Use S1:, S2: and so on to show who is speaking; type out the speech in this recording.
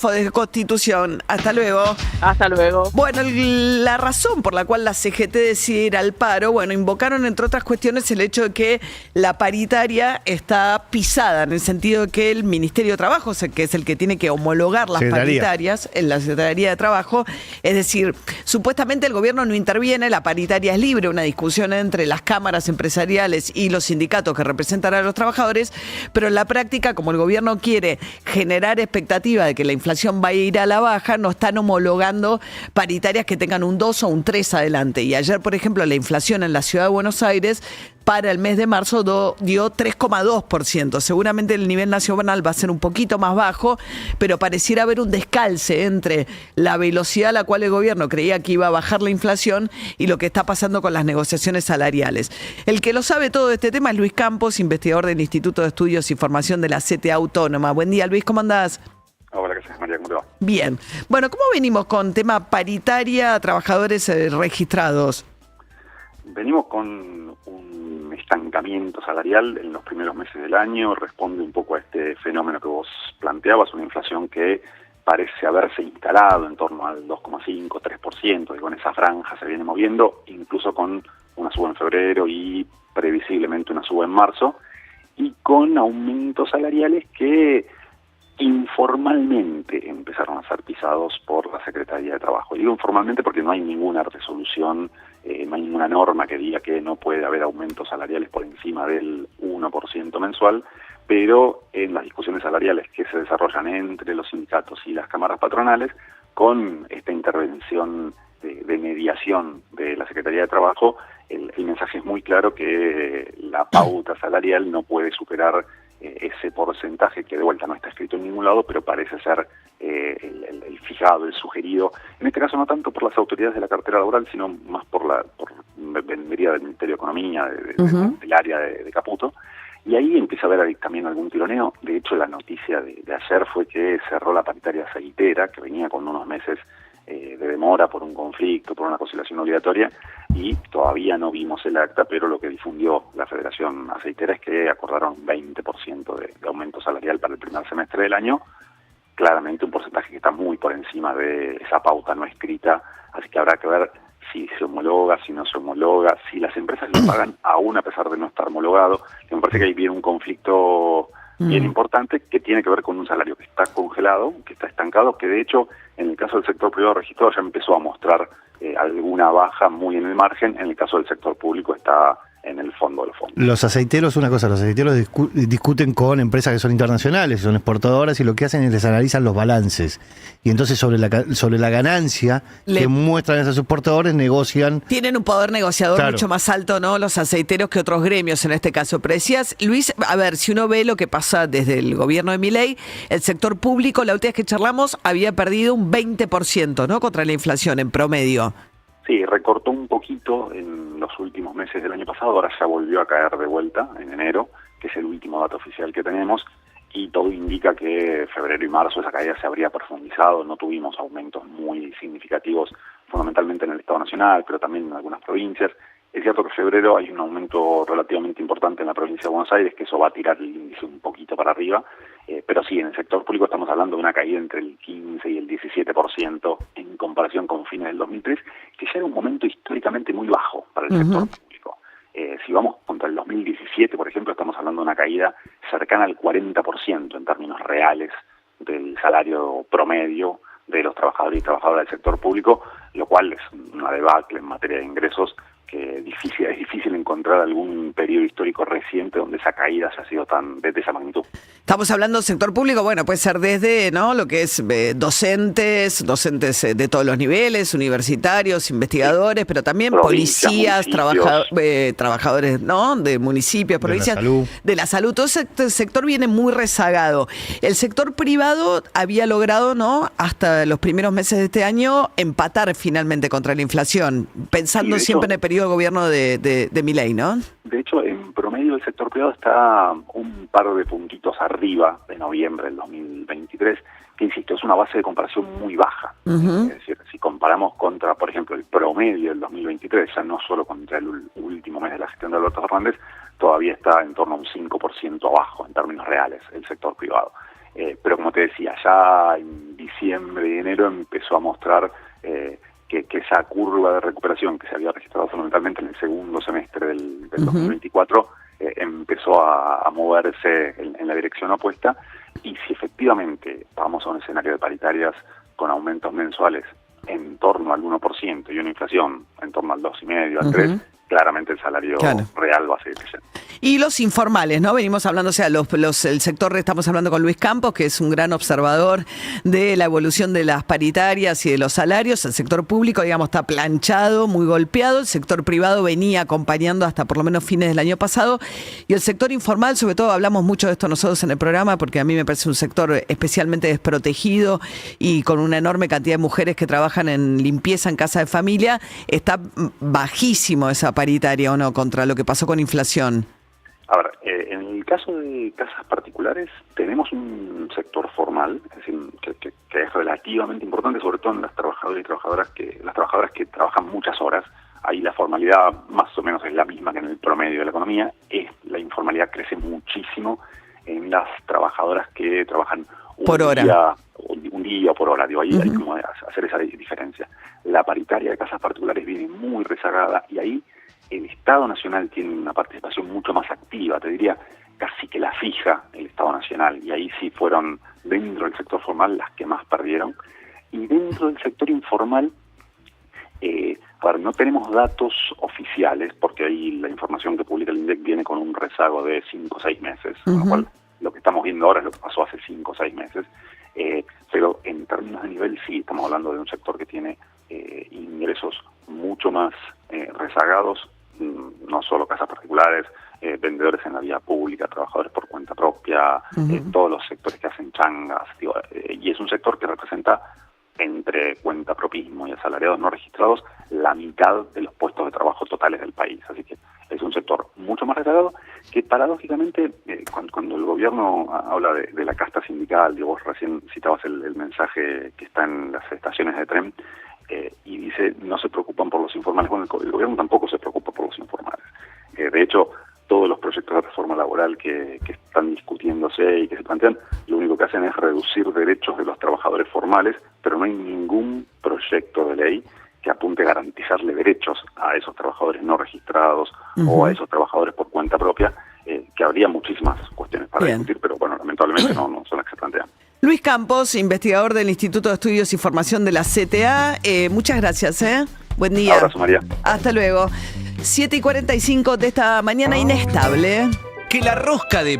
S1: De Constitución. Hasta luego.
S2: Hasta luego.
S1: Bueno, la razón por la cual la CGT decide ir al paro, bueno, invocaron entre otras cuestiones el hecho de que la paritaria está pisada, en el sentido de que el Ministerio de Trabajo, que es el que tiene que homologar las paritarias, en la Secretaría de Trabajo, es decir, supuestamente el gobierno no interviene, la paritaria es libre, una discusión entre las cámaras empresariales y los sindicatos que representan a los trabajadores, pero en la práctica, como el gobierno quiere generar expectativa de que la inflación va a ir a la baja, no están homologando paritarias que tengan un 2 o un 3 adelante. Y ayer, por ejemplo, la inflación en la ciudad de Buenos Aires para el mes de marzo dio 3,2%. Seguramente el nivel nacional va a ser un poquito más bajo, pero pareciera haber un descalce entre la velocidad a la cual el gobierno creía que iba a bajar la inflación y lo que está pasando con las negociaciones salariales. El que lo sabe todo de este tema es Luis Campos, investigador del Instituto de Estudios y Formación de la CTA Autónoma. Buen día, Luis, ¿cómo andás?
S3: Hola, ¿qué haces, María? ¿Cómo te va?
S1: Bien. Bueno, ¿cómo venimos con tema paritaria, trabajadores registrados?
S3: Venimos con un estancamiento salarial en los primeros meses del año. Responde un poco a este fenómeno que vos planteabas, una inflación que parece haberse instalado en torno al 2,5, 3%, y con esa franja se viene moviendo, incluso con una suba en febrero y previsiblemente una suba en marzo, y con aumentos salariales que informalmente empezaron a ser pisados por la Secretaría de Trabajo. Y digo informalmente porque no hay ninguna resolución, no hay ninguna norma que diga que no puede haber aumentos salariales por encima del 1% mensual, pero en las discusiones salariales que se desarrollan entre los sindicatos y las cámaras patronales, con esta intervención de mediación de la Secretaría de Trabajo, el mensaje es muy claro que la pauta salarial no puede superar ese porcentaje que de vuelta no está escrito en ningún lado, pero parece ser el fijado, el sugerido, en este caso no tanto por las autoridades de la cartera laboral, sino más vendría del Ministerio de Economía, del área de Caputo, y ahí empieza a haber también algún tironeo. De hecho, la noticia de ayer fue que cerró la paritaria aceitera, que venía con unos meses de demora por un conflicto, por una conciliación obligatoria, y todavía no vimos el acta, pero lo que difundió la Federación Aceitera es que acordaron 20% de aumento salarial para el primer semestre del año, claramente un porcentaje que está muy por encima de esa pauta no escrita, así que habrá que ver si se homologa, si no se homologa, si las empresas lo pagan aún a pesar de no estar homologado. Me parece que ahí viene un conflicto bien importante que tiene que ver con un salario que está congelado, que está estancado, que de hecho en el caso del sector privado registrado ya empezó a mostrar alguna baja muy en el margen, en el caso del sector público está en el fondo del fondo.
S4: Los aceiteros, una cosa, los aceiteros discuten con empresas que son internacionales, son exportadoras, y lo que hacen es les analizan los balances. Y entonces sobre la ganancia que muestran esos exportadores negocian.
S1: Tienen un poder negociador
S4: claro,
S1: mucho más alto, ¿no? Los aceiteros que otros gremios en este caso. Pero decías, Luis, a ver, si uno ve lo que pasa desde el gobierno de Milei, el sector público, la última vez que charlamos, había perdido un 20%, ¿no? Contra la inflación en promedio.
S3: Sí, recortó un poquito en los últimos meses del año pasado, ahora ya volvió a caer de vuelta en enero, que es el último dato oficial que tenemos, y todo indica que febrero y marzo esa caída se habría profundizado, no tuvimos aumentos muy significativos, fundamentalmente en el Estado Nacional, pero también en algunas provincias. Es cierto que en febrero hay un aumento relativamente importante en la provincia de Buenos Aires, que eso va a tirar el índice un poquito para arriba, pero sí, en el sector público estamos hablando de una caída entre el 15 y el 17% en comparación con fines del 2003, que ya era un momento históricamente muy bajo para el sector público. Si vamos contra el 2017, por ejemplo, estamos hablando de una caída cercana al 40% en términos reales del salario promedio de los trabajadores y trabajadoras del sector público, lo cual es una debacle en materia de ingresos que es difícil encontrar algún periodo histórico reciente donde esa caída haya sido de esa magnitud.
S1: Estamos hablando del sector público, bueno, puede ser desde, ¿no?, lo que es docentes de todos los niveles, universitarios, investigadores, pero también policías, trabajadores, ¿no?, de municipios, provincias, de la salud. Todo ese sector viene muy rezagado. El sector privado había logrado, ¿no?, hasta los primeros meses de este año, empatar finalmente contra la inflación, pensando siempre en el periodo de gobierno de Milei, ¿no?
S3: De hecho, en promedio el sector privado está un par de puntitos arriba de noviembre del 2023, que insisto, es una base de comparación muy baja. Es decir, si comparamos contra, por ejemplo, el promedio del 2023, ya no solo contra el último mes de la gestión de Alberto Fernández, todavía está en torno a un 5% abajo en términos reales el sector privado. Pero como te decía, ya en diciembre y enero empezó a mostrar que esa curva de recuperación que se había registrado fundamentalmente en el segundo semestre del 2024 empezó a moverse en la dirección opuesta, y si efectivamente vamos a un escenario de paritarias con aumentos mensuales en torno al 1% y una inflación en torno al 2,5%, al 3%, claramente el salario real va a seguir creciendo.
S1: Y los informales, ¿no? Venimos hablando, o sea, el sector, estamos hablando con Luis Campos, que es un gran observador de la evolución de las paritarias y de los salarios. El sector público, digamos, está planchado, muy golpeado. El sector privado venía acompañando hasta por lo menos fines del año pasado. Y el sector informal, sobre todo, hablamos mucho de esto nosotros en el programa, porque a mí me parece un sector especialmente desprotegido y con una enorme cantidad de mujeres que trabajan en limpieza en casa de familia. Está bajísimo esa paritaria, ¿o no?, contra lo que pasó con inflación.
S3: A ver, en el caso de casas particulares tenemos un sector formal, es decir, que es relativamente importante, sobre todo en las trabajadoras y trabajadoras que trabajan muchas horas. Ahí la formalidad más o menos es la misma que en el promedio de la economía. La informalidad crece muchísimo en las trabajadoras que trabajan un día o por hora. Digo, ahí hay como hacer esa diferencia. La paritaria de casas particulares viene muy rezagada, y ahí el Estado Nacional tiene una participación mucho más activa, te diría casi que la fija el Estado Nacional, y ahí sí fueron dentro del sector formal las que más perdieron. Y dentro del sector informal, no tenemos datos oficiales, porque ahí la información que publica el INDEC viene con un rezago de 5 o 6 meses, con lo cual lo que estamos viendo ahora es lo que pasó hace 5 o 6 meses, pero en términos de nivel sí, estamos hablando de un sector que tiene ingresos mucho más rezagados, no solo casas particulares, vendedores en la vía pública, trabajadores por cuenta propia, todos los sectores que hacen changas, y es un sector que representa, entre cuentapropismo y asalariados no registrados, la mitad de los puestos de trabajo totales del país. Así que es un sector mucho más rezagado, que paradójicamente, cuando el gobierno habla de la casta sindical, vos recién citabas el mensaje que está en las estaciones de tren, y dice no se preocupan por los informales. Bueno, el gobierno tampoco se preocupa por los informales. De hecho, todos los proyectos de reforma laboral que están discutiéndose y que se plantean, lo único que hacen es reducir derechos de los trabajadores formales, pero no hay ningún proyecto de ley que apunte a garantizarle derechos a esos trabajadores no registrados o a esos trabajadores por cuenta propia, que habría muchísimas cuestiones para discutir, pero bueno, lamentablemente no son las que se plantean.
S1: Luis Campos, investigador del Instituto de Estudios y Formación de la CTA. Muchas gracias, Buen día.
S3: Abrazo, María.
S1: Hasta luego. 7:45 de esta mañana inestable.
S2: Que la rosca de